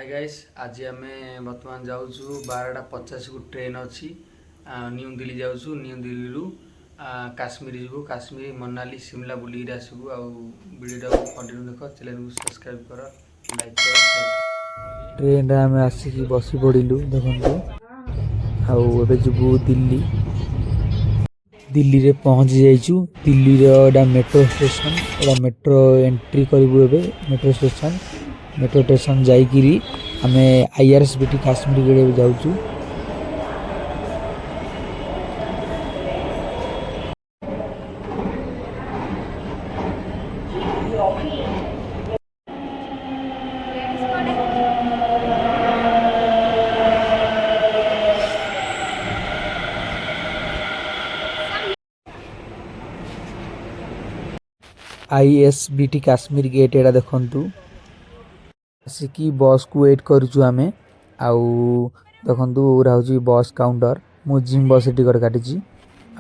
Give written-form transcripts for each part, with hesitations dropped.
Hi guys आज आम बर्तमान जाऊँ 12:50 को ट्रेन अच्छी न्यू दिल्ली जाऊँ न्यू दिल्ली रु काश्मीर जीवु काश्मीर मनाली शिमला बुलिक आसबू वीडियो कंटिन्यू देख चैनल को सब्सक्राइब कर लाइक कर ट्रेन रे आम आसिक बसी पड़ू देखो आबे जीवु दिल्ली दिल्ली रे पहुँच जाइछु। दिल्ली रे मेट्रो स्टेशन एटा मेट्रो एंट्री करूँ ए मेट्रो स्टेशन जाइकिरी आम IRCTC काश्मीर गड़े जाऊँ। ISBT काश्मीर गेट एटा देखंतु आसिकी बस को वेट करूँ आम आउ देखु हूँ बस काउंटर मु जिम बस टिकट काटी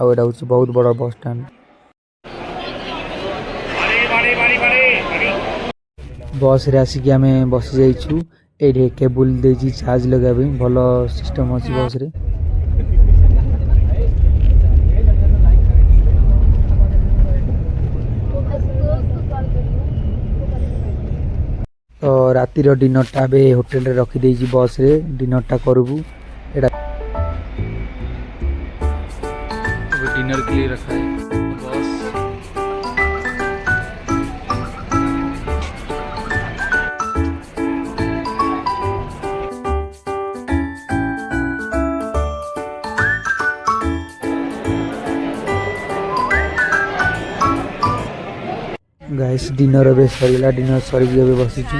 आउ हूँ बहुत बड़ा बस स्टैंड। बस रे आसिकी आम बसी जाइछु। ये केबल देजी चार्ज लगाबे भल सिस्टम अच्छी बस रे। तो राति डिनर टा होटेल रे रखी देजी बस रे डिनर टा करबू एटा डिनर के लिए रखा है बस। गाइस डिनर अबे सरीला डिनर सरी अबे बसीछु।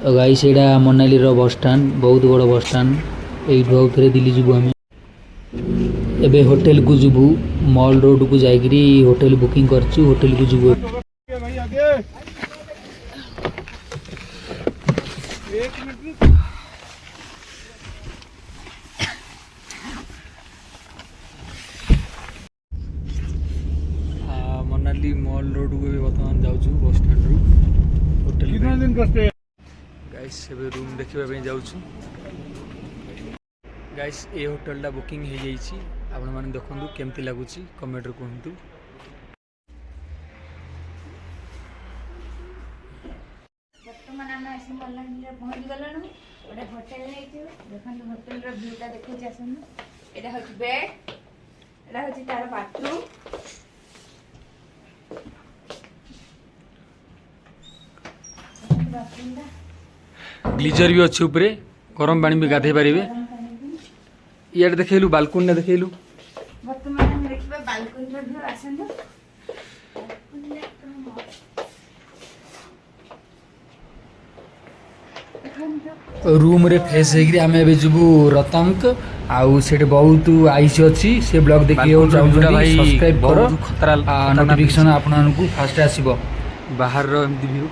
तो गाइस एटा मनाली रो बस स्टैंड बहुत बड़ बस स्टैंड यू थे दिल्ली जीवु आम एबे होटेल को जीवु मॉल रोड को जाइकरी होटेल बुकिंग करछु होटेल को जीवु। मनाली मॉल रोड को बर्तमान जाऊँ बस स्टैंड रु होटेल गाइस एबे रूम देखिबा जाऊँ। गाइस ए होटेल बुकिंग हो जाइए आपण मैंने देखु केमती लगुच कमेंट रे कहतु। बर्तमान आम आसी मनाली पहुँच गलु गोटे होटेल देखो होटेल भ्यूटा देखुची आसन यहाँ हूँ बेड यहाँ हूँ तार बाथरूम ग्लीजर भी अच्छे ऊपर गरम पानी भी गाधे पारे। इे देखलु बालकनी देखलु बर्तमान देखिए बालकनी व्यू आसन रूम रे फ्रेश होगी आम ए जीवु रतंक आउ से बहुत आईस अच्छी से ब्लॉग देखिए सब्सक्राइब करो नोटिफिकेशन आपको फास्ट आसब बाहर एमती व्यू।